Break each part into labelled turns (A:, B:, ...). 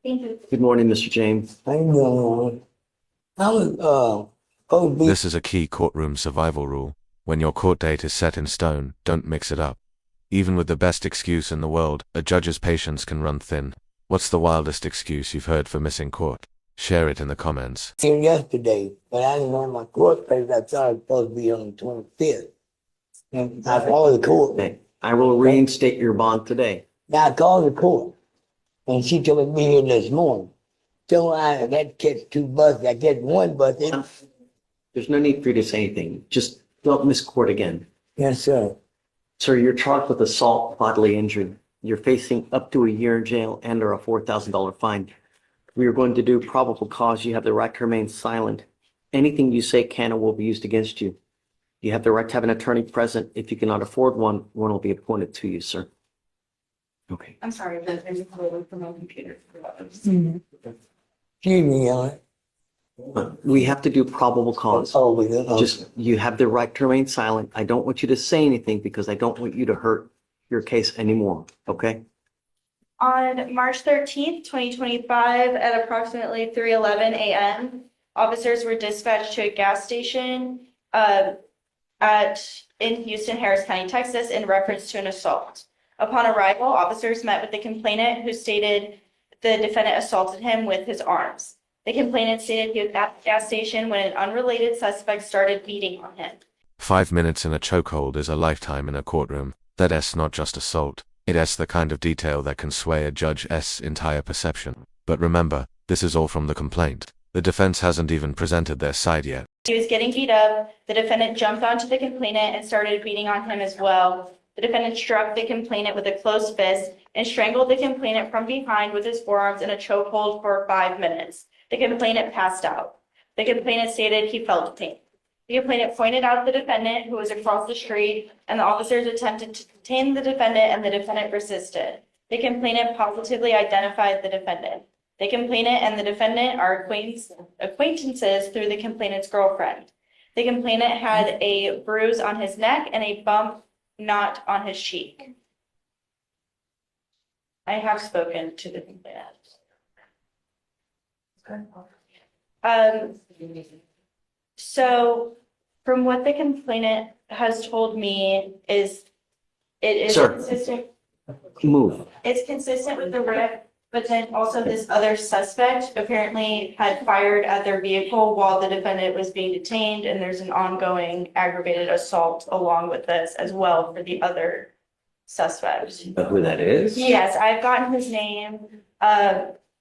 A: Thank you.
B: Good morning, Mr. James.
C: I know. I was supposed to be.
D: This is a key courtroom survival rule. When your court date is set in stone, don't mix it up. Even with the best excuse in the world, a judge's patience can run thin. What's the wildest excuse you've heard for missing court? Share it in the comments.
C: Here yesterday, but I didn't have my court papers. I thought it was supposed to be on the 25th. And I called the court.
B: Okay, I will reinstate your bond today.
C: Now I called the court, and she told me to be here this morning. So I had to catch two buses. I catch one bus.
B: There's no need for you to say anything. Just don't miss court again.
C: Yes, sir.
B: Sir, you're charged with assault, bodily injury. You're facing up to a year in jail and or a $4,000 fine. We are going to do probable cause. You have the right to remain silent. Anything you say can or will be used against you. You have the right to have an attorney present. If you cannot afford one, one will be appointed to you, sir. Okay.
A: I'm sorry, but there's a code from my computer.
C: Excuse me, Ellen.
B: We have to do probable cause.
C: Oh, we got
B: Just, you have the right to remain silent. I don't want you to say anything because I don't want you to hurt your case anymore, okay?
A: On March 13th, 2025, at approximately 3:11 a.m., officers were dispatched to a gas station in Houston, Harris County, Texas, in reference to an assault. Upon arrival, officers met with the complainant, who stated the defendant assaulted him with his arms. The complainant stated he was at the gas station when an unrelated suspect started beating on him.
D: 5 minutes in a chokehold is a lifetime in a courtroom. That's not just assault. It's the kind of detail that can sway a judge's entire perception. But remember, this is all from the complaint. The defense hasn't even presented their side yet.
A: He was getting beat up. The defendant jumped onto the complainant and started beating on him as well. The defendant struck the complainant with a closed fist and strangled the complainant from behind with his forearms in a chokehold for 5 minutes. The complainant passed out. The complainant stated he felt pain. The complainant pointed out the defendant, who was across the street, and the officers attempted to detain the defendant, and the defendant resisted. The complainant positively identified the defendant. The complainant and the defendant are acquaintances through the complainant's girlfriend. The complainant had a bruise on his neck and a bump knot on his cheek. I have spoken to the complainant. So from what the complainant has told me is it is
B: Sir.
A: consistent.
B: Move.
A: It's consistent with the rip, but then also this other suspect apparently had fired at their vehicle while the defendant was being detained, and there's an ongoing aggravated assault along with this as well for the other suspect.
B: Know who that is?
A: Yes, I've gotten his name.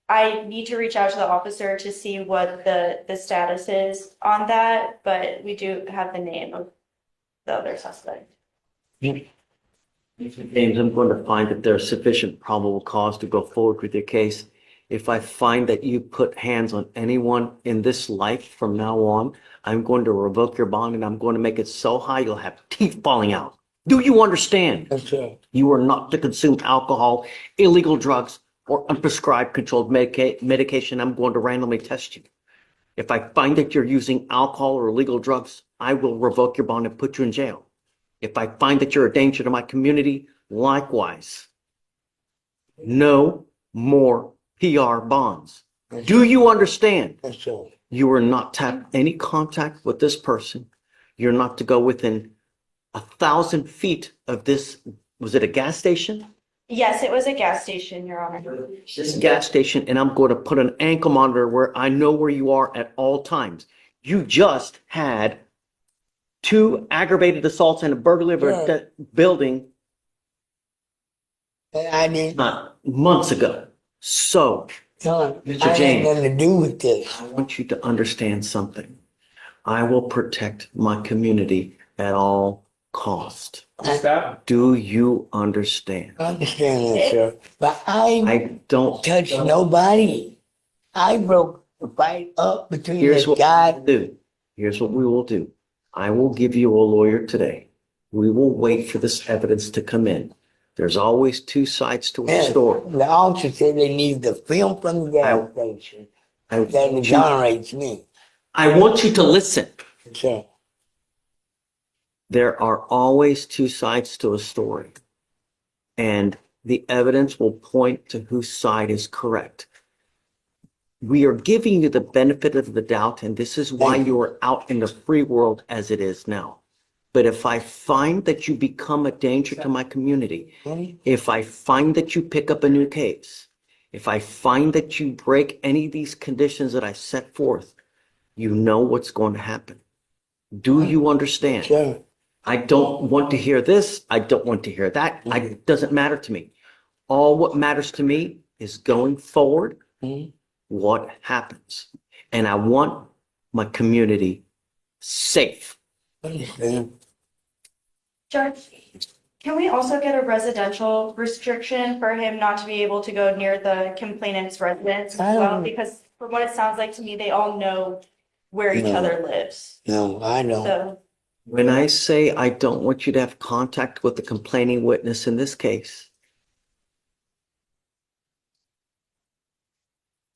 A: I need to reach out to the officer to see what the status is on that, but we do have the name of the other suspect.
B: James, I'm going to find that there's sufficient probable cause to go forward with your case. If I find that you put hands on anyone in this life from now on, I'm going to revoke your bond, and I'm going to make it so high you'll have teeth falling out. Do you understand?
C: Yes, sir.
B: You are not to consume alcohol, illegal drugs, or unprescribed controlled medication. I'm going to randomly test you. If I find that you're using alcohol or illegal drugs, I will revoke your bond and put you in jail. If I find that you're a danger to my community, likewise. No more PR bonds.
C: Yes,
B: Do you understand?
C: Yes, sir.
B: You are not to have any contact with this person. You're not to go within 1,000 feet of this. Was it a gas station?
A: Yes, it was a gas station, Your Honor.
B: This gas station, and I'm going to put an ankle monitor where I know where you are at all times. You just had 2 aggravated assaults and a burglary of a building
C: I didn't.
B: not months ago. So
C: John,
B: Mr.
C: I had
B: James.
C: nothing to do with this.
B: I want you to understand something. I will protect my community at all cost. Do you understand?
C: I understand that, sir. But I
B: I don't.
C: touched nobody. I broke the fight up between
B: Here's
C: the
B: what
C: guy.
B: we'll do. Here's what we will do. I will give you a lawyer today. We will wait for this evidence to come in. There's always 2 sides to a
C: Yes,
B: story.
C: the officer said they need the film from the gas station. That exonerates me.
B: I want you to listen.
C: Sir.
B: There are always 2 sides to a story. And the evidence will point to whose side is correct. We are giving you the benefit of the doubt, and this is why
C: Thank
B: you are out in the free world as it is now. But if I find that you become a danger to my community, if I find that you pick up a new case, if I find that you break any of these conditions that I set forth, you know what's going to happen. Do you understand?
C: Sure.
B: I don't want to hear this. I don't want to hear that. It doesn't matter to me. All what matters to me is going forward, what happens. And I want my community safe.
C: Understand.
A: Judge, can we also get a residential restriction for him not to be able to go near the complainant's residence as well? Because from what it sounds like to me, they all know where each
C: No.
A: other lives.
C: No, I don't.
A: So,
B: When I say I don't want you to have contact with the complaining witness in this case,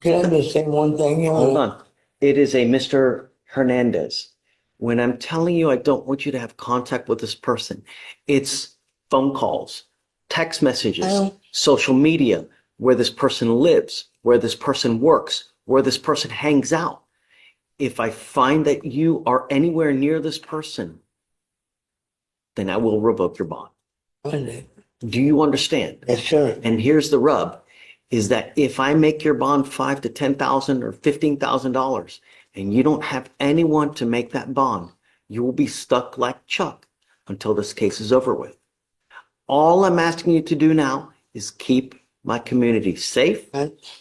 C: Can I just say one thing?
B: hold on. It is a Mr. Hernandez. When I'm telling you I don't want you to have contact with this person, it's phone calls, text messages, social media, where this person lives, where this person works, where this person hangs out. If I find that you are anywhere near this person, then I will revoke your bond. Do you understand?
C: Yes, sir.
B: And here's the rub, is that if I make your bond $5,000 to $10,000 or $15,000 and you don't have anyone to make that bond, you will be stuck like Chuck until this case is over with. All I'm asking you to do now is keep my community safe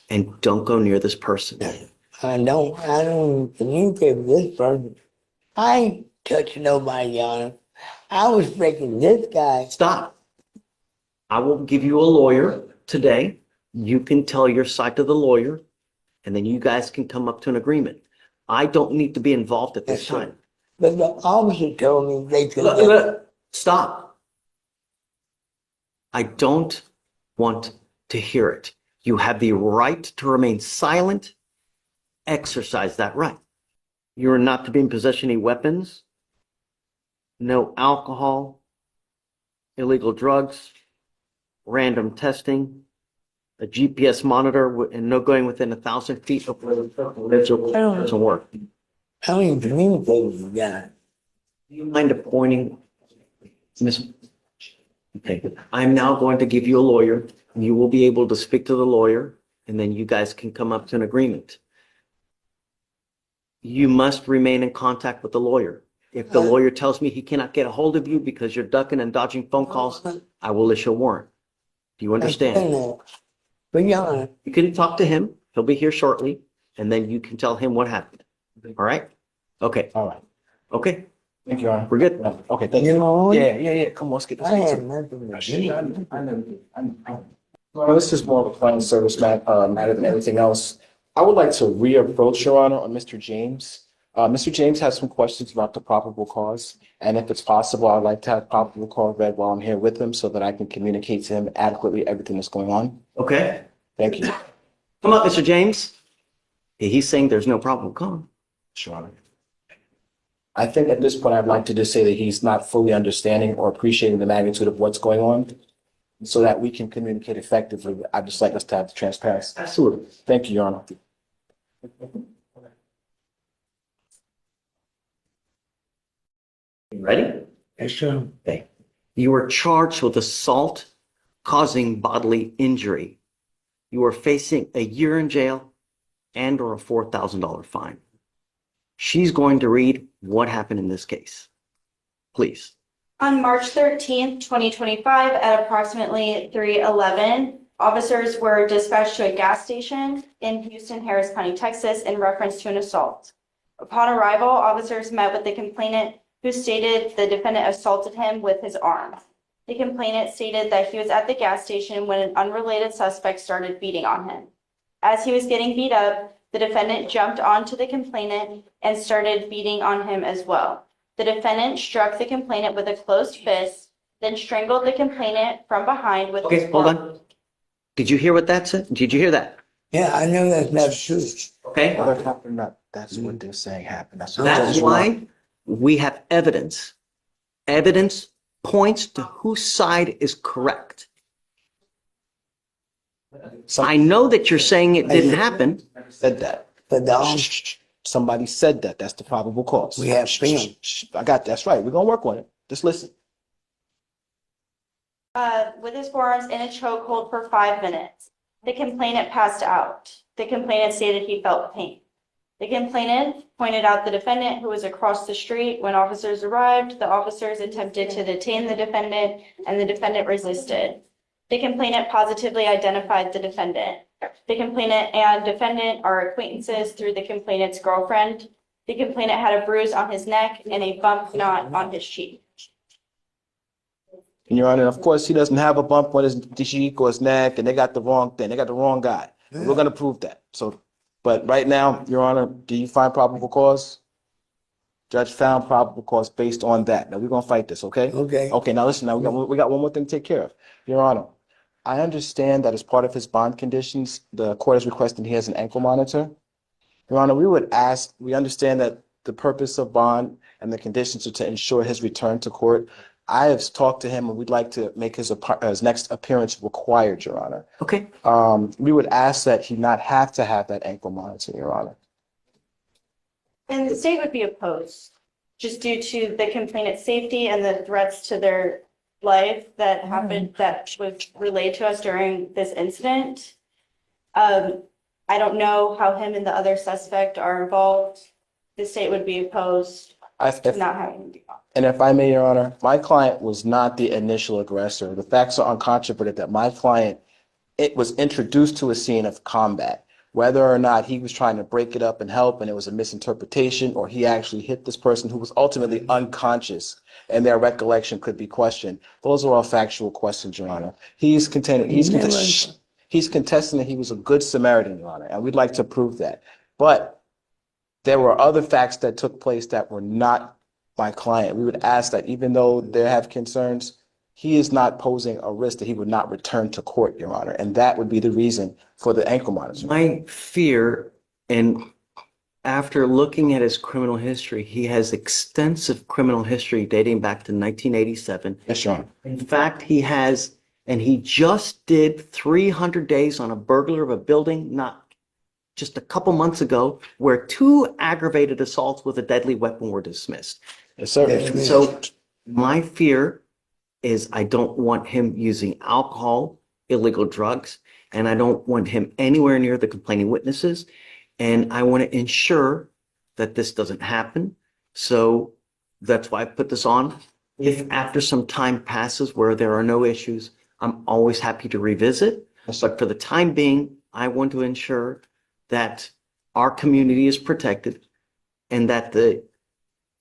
B: and don't go near this person.
C: I don't communicate with this person. I ain't touching nobody, Your Honor. I was breaking this guy.
B: Stop. I will give you a lawyer today. You can tell your side to the lawyer, and then you guys can come up to an agreement. I don't need to be involved at this
C: Yes, sir.
B: time.
C: But the officer told me they could.
B: Look, stop. I don't want to hear it. You have the right to remain silent. Exercise that right. You are not to be in possession of any weapons, no alcohol, illegal drugs, random testing, a GPS monitor, and no going within 1,000 feet of where the person lives or doesn't work. Do
C: I don't even communicate with the guy.
B: you mind appointing Miss? Okay, I'm now going to give you a lawyer. You will be able to speak to the lawyer, and then you guys can come up to an agreement. You must remain in contact with the lawyer. If the lawyer tells me he cannot get a hold of you because you're ducking and dodging phone calls, I will issue a warrant. Do you understand?
C: But Your Honor,
B: You can talk to him. He'll be here shortly, and then you can tell him what happened. All right? Okay.
E: All right.
B: Okay.
E: Thank you, Your Honor.
B: We're good.
E: Okay, thank
C: you
E: you.
C: know,
E: Yeah. Come on, let's get this.
C: I had nothing to do.
E: Well, this is more of a client service matter than anything else. I would like to reapproach, Your Honor, on Mr. James. Mr. James has some questions about the probable cause, and if it's possible, I'd like to have probable cause read while I'm here with him so that I can communicate to him adequately everything that's going on.
B: Okay.
E: Thank you,
B: Come up, Mr. James. He's saying there's no problem. Come on.
E: Your Honor. I think at this point, I'd like to just say that he's not fully understanding or appreciating the magnitude of what's going on so that we can communicate effectively. I'd just like us to have the transparency.
B: Absolutely.
E: Thank you, Your Honor.
B: You ready?
C: Yes, sir.
B: Okay. You are charged with assault causing bodily injury. You are facing a year in jail and or a $4,000 fine. She's going to read what happened in this case. Please.
A: on March 13th, 2025, at approximately 3:11, officers were dispatched to a gas station in Houston, Harris County, Texas, in reference to an assault. Upon arrival, officers met with the complainant, who stated the defendant assaulted him with his arm. The complainant stated that he was at the gas station when an unrelated suspect started beating on him. As he was getting beat up, the defendant jumped onto the complainant and started beating on him as well. The defendant struck the complainant with a closed fist, then strangled the complainant from behind with his
B: Okay, hold on. Did you hear what that said? Did you hear that?
C: Yeah, I know that's not true.
B: Okay.
E: Whether it happened or not, that's what they're saying happened. That's what
B: That's
E: judge
B: why we have evidence. Evidence points to whose side is correct. I know that you're saying it didn't happen.
E: Said that.
C: But the
E: Somebody said that. That's the probable cause.
C: We have film.
E: I got that's right. We're gonna work on it. Just listen.
A: With his forearms in a chokehold for 5 minutes. The complainant passed out. The complainant stated he felt pain. The complainant pointed out the defendant who was across the street. When officers arrived, the officers attempted to detain the defendant and the defendant resisted. The complainant positively identified the defendant. The complainant and defendant are acquaintances through the complainant's girlfriend. The complainant had a bruise on his neck and a bump knot on his cheek.
E: And Your Honor, of course, he doesn't have a bump on his cheek or his neck, and they got the wrong thing. They got the wrong guy. And we're gonna prove that. So, but right now, Your Honor, do you find probable cause? Judge found probable cause based on that. Now we're gonna fight this, okay?
C: Okay.
E: Okay, now listen, now we got one more thing to take care of. Your Honor, I understand that as part of his bond conditions, the court is requesting he has an ankle monitor. Your Honor, we understand that the purpose of bond and the conditions are to ensure his return to court. I have talked to him and we'd like to make his next appearance required, Your Honor.
B: Okay.
E: We would ask that he not have to have that ankle monitor, Your Honor.
A: And the state would be opposed, just due to the complainant's safety and the threats to their life that happened, that was relayed to us during this incident. I don't know how him and the other suspect are involved. The state would be opposed to not having him be involved.
E: And if I may, Your Honor, my client was not the initial aggressor. The facts are uncontroverted that my client, it was introduced to a scene of combat. Whether or not he was trying to break it up and help and it was a misinterpretation, or he actually hit this person who was ultimately unconscious and their recollection could be questioned. Those are all factual questions, Your Honor. He's contesting that he was a good Samaritan, Your Honor, and we'd like to prove that. But there were other facts that took place that were not my client. We would ask that even though they have concerns, he is not posing a risk that he would not return to court, Your Honor. And that would be the reason for the ankle monitor.
B: My fear, and after looking at his criminal history, he has extensive criminal history dating back to 1987.
E: Yes, Your Honor.
B: In fact, he has, and he just did 300 days on a burglar of a building, not just a couple months ago, where 2 aggravated assaults with a deadly weapon were dismissed.
E: Yes, sir.
B: So my fear is I don't want him using alcohol, illegal drugs, and I don't want him anywhere near the complaining witnesses. And I want to ensure that this doesn't happen. So that's why I put this on. If after some time passes where there are no issues, I'm always happy to revisit.
E: Yes, sir.
B: But for the time being, I want to ensure that our community is protected and that the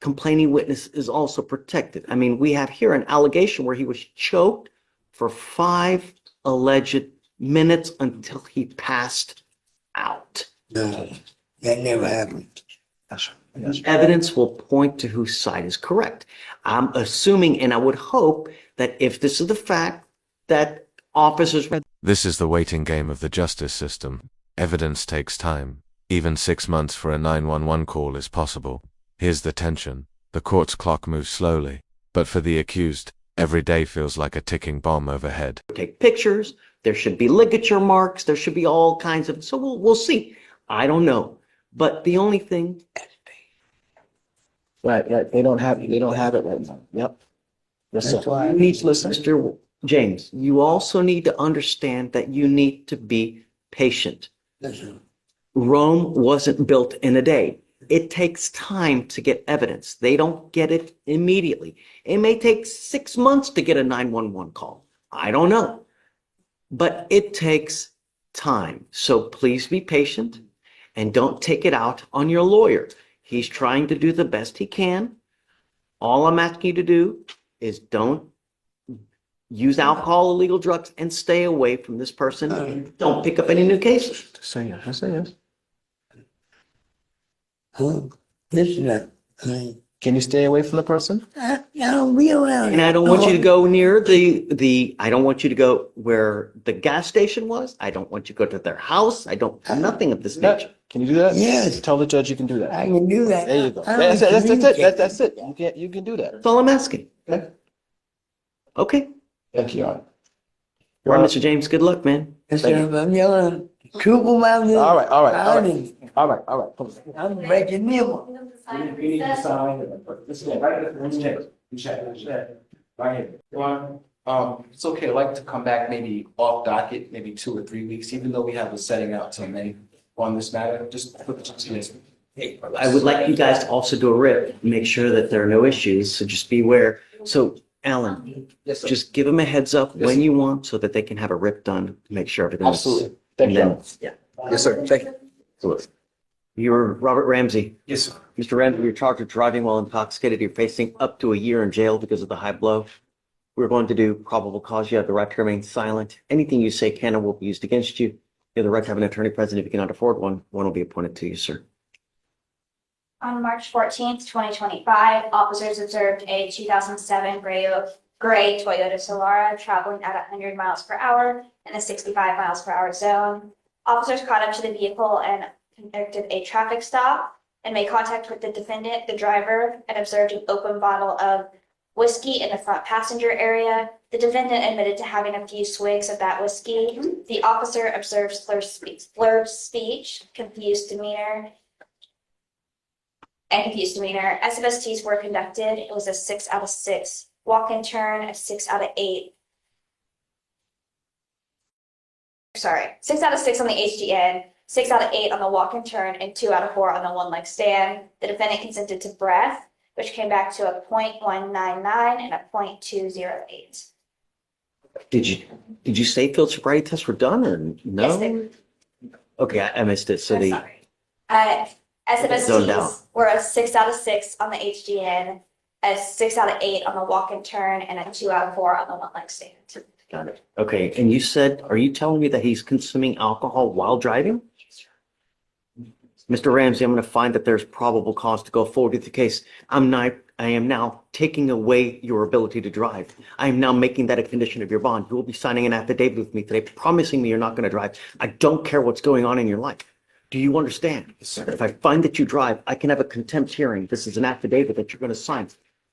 B: complaining witness is also protected. I mean, we have here an allegation where he was choked for 5 alleged minutes until he passed out.
C: No, that never happened.
E: Yes, sir.
B: Evidence will point to whose side is correct. I'm assuming, and I would hope, that if this is the fact that officers...
D: This is the waiting game of the justice system. Evidence takes time. Even 6 months for a 911 call is possible. Here's the tension. The court's clock moves slowly. But for the accused, every day feels like a ticking bomb overhead.
B: Take pictures, there should be ligature marks, there should be all kinds of... So we'll see. I don't know. But the only thing...
E: Right, yeah, they don't have it right now. Yep. Yes, sir.
C: That's why
B: You need to listen, Mr. James, you also need to understand that you need to be patient.
C: Listen,
B: Rome wasn't built in a day. It takes time to get evidence. They don't get it immediately. It may take 6 months to get a 911 call. I don't know. But it takes time. So please be patient and don't take it out on your lawyer. He's trying to do the best he can. All I'm asking you to do is don't use alcohol, illegal drugs, and stay away from this person. Don't pick up any new cases.
E: Say yes. I say yes.
C: listen,
E: Can you stay away from the person?
C: I don't be around.
B: And I don't want you to go near I don't want you to go where the gas station was. I don't want you to go to their house. I don't, nothing of this nature.
E: Can you do that?
C: Yes.
E: Tell the judge you can do that.
C: I can do that.
E: There you go.
C: I don't
E: That's it.
C: communicate.
E: That's it. You can do that.
B: That's all I'm asking.
E: Okay.
B: Okay.
E: Thank you, Your Honor.
B: All right, Mr. James, good luck, man.
C: Instead of I'm yelling, Triple mountain.
E: All right, all right, all right,
C: Honey,
E: all right, all right. Come on.
C: I'm breaking them.
E: We need to sign. This is right here. Let's check. Check. Right here. You want, it's okay. I'd like to come back maybe off docket, maybe 2 or 3 weeks, even though we have a setting out till May on this matter. Just put the chance.
B: I would like you guys to also do a rip, make sure that there are no issues, so just be aware. So Alan,
E: Yes, sir.
B: just give them a heads up
E: Yes,
B: when
E: sir.
B: you want so that they can have a rip done to make sure everything's.
E: Absolutely. Thank you.
B: And then- Yeah.
E: Yes, sir. Thank you.
B: You're Robert Ramsey.
E: Yes, sir.
B: Mr. Ramsey, you're charged with driving while intoxicated. You're facing up to a year in jail because of the high blow. We're going to do probable cause. You have the right to remain silent. Anything you say can and will be used against you. You have the right to have an attorney present. If you cannot afford one, one will be appointed to you, sir.
A: On March 14th, 2025, officers observed a 2007 gray Toyota Solara traveling at 100 miles per hour in a 65 miles per hour zone. Officers caught up to the vehicle and conducted a traffic stop and made contact with the defendant, the driver, and observed an open bottle of whiskey in the front passenger area. The defendant admitted to having a few swigs of that whiskey. The officer observed slurred speech, confused demeanor. SFSTs were conducted. It was a 6 out of 6. Walk-in turn, a 6 out of 8. Sorry, 6 out of 6 on the HDN, 6 out of 8 on the walk-in turn, and 2 out of 4 on the one-leg stand. The defendant consented to breath, which came back to a .199 and a .208.
B: Did you say field sobriety tests were done or no?
A: Yes, they.
B: Okay, I missed it. So
A: I'm
B: they,
A: sorry.
B: Zoned out.
A: SFSTs were a 6 out of 6 on the HDN, a 6 out of 8 on the walk-in turn, and a 2 out of 4 on the one-leg stand.
B: got it. Okay, and you said, are you telling me that he's consuming alcohol while driving? Mr. Ramsey, I'm going to find that there's probable cause to go forward with the case. I am now taking away your ability to drive. I am now making that a condition of your bond. You will be signing an affidavit with me today, promising me you're not going to drive. I don't care what's going on in your life. Do you understand?
E: Yes, sir.
B: If I find that you drive, I can have a contempt hearing. This is an affidavit that you're going to sign,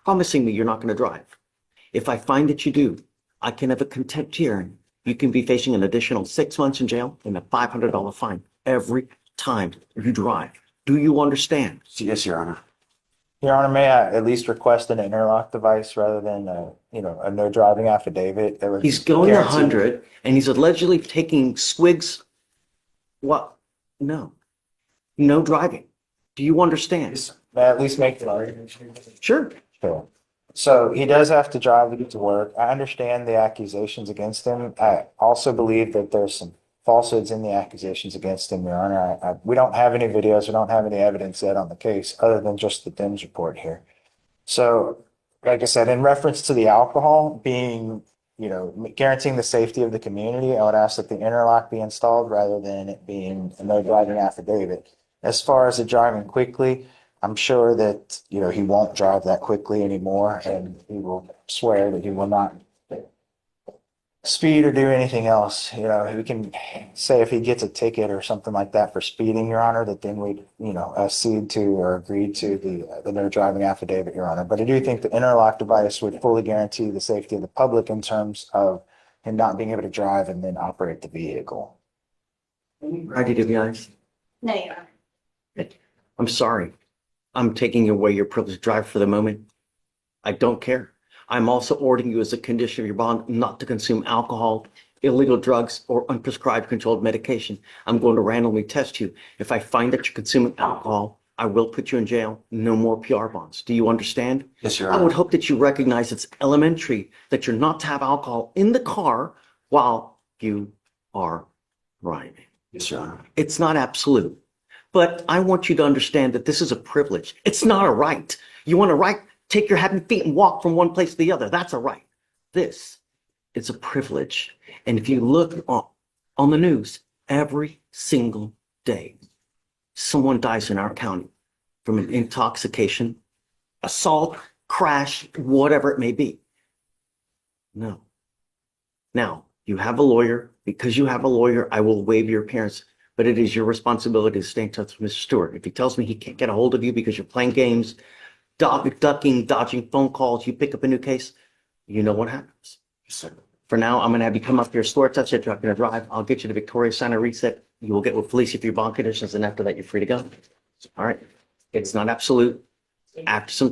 B: promising me you're not going to drive. If I find that you do, I can have a contempt hearing. You can be facing an additional 6 months in jail and a $500 fine every time you drive. Do you understand?
E: Yes, Your Honor.
F: Your Honor, may I at least request an interlock device rather than a no driving affidavit? That would
B: He's going
F: guarantee-
B: 100 and he's allegedly taking swigs. What? No. No driving. Do you understand?
E: Yes, sir.
F: May I at least make the argument?
B: Sure.
F: Sure. So he does have to drive to get to work. I understand the accusations against him. I also believe that there's some falsehoods in the accusations against him, Your Honor. We don't have any videos. We don't have any evidence yet on the case other than just the DIMS report here. So, like I said, in reference to the alcohol being, guaranteeing the safety of the community, I would ask that the interlock be installed rather than it being a no driving affidavit. As far as the driving quickly, I'm sure that, he won't drive that quickly anymore, and he will swear that he will not speed or do anything else. We can say if he gets a ticket or something like that for speeding, Your Honor, that then we'd, accede to or agree to the no driving affidavit, Your Honor. But I do think the interlock device would fully guarantee the safety of the public in terms of him not being able to drive and then operate the vehicle.
B: Ready to be honest?
A: No, Your Honor.
B: I'm sorry. I'm taking away your privilege to drive for the moment. I don't care. I'm also ordering you as a condition of your bond not to consume alcohol, illegal drugs, or unprescribed controlled medication. I'm going to randomly test you. If I find that you're consuming alcohol, I will put you in jail. No more PR bonds. Do you understand?
E: Yes, Your
B: I
E: Honor.
B: would hope that you recognize it's elementary that you're not to have alcohol in the car while you are driving.
E: Yes, Your Honor.
B: It's not absolute. But I want you to understand that this is a privilege. It's not a right. You want a right? Take your happy feet and walk from one place to the other. That's a right. This is a privilege. And if you look on the news every single day, someone dies in our county from an intoxication, assault, crash, whatever it may be. No. Now, you have a lawyer. Because you have a lawyer, I will waive your appearance. But it is your responsibility to stay in touch with Mr. Stewart. If he tells me he can't get a hold of you because you're playing games, ducking, dodging phone calls, you pick up a new case, you know what happens.
E: Yes, sir.
B: For now, I'm going to have you come up here, swear touch it, you're not going to drive. I'll get you to Victoria, sign a reset. You will get with Felicia for your bond conditions, and after that, you're free to go. All right. It's not absolute. After some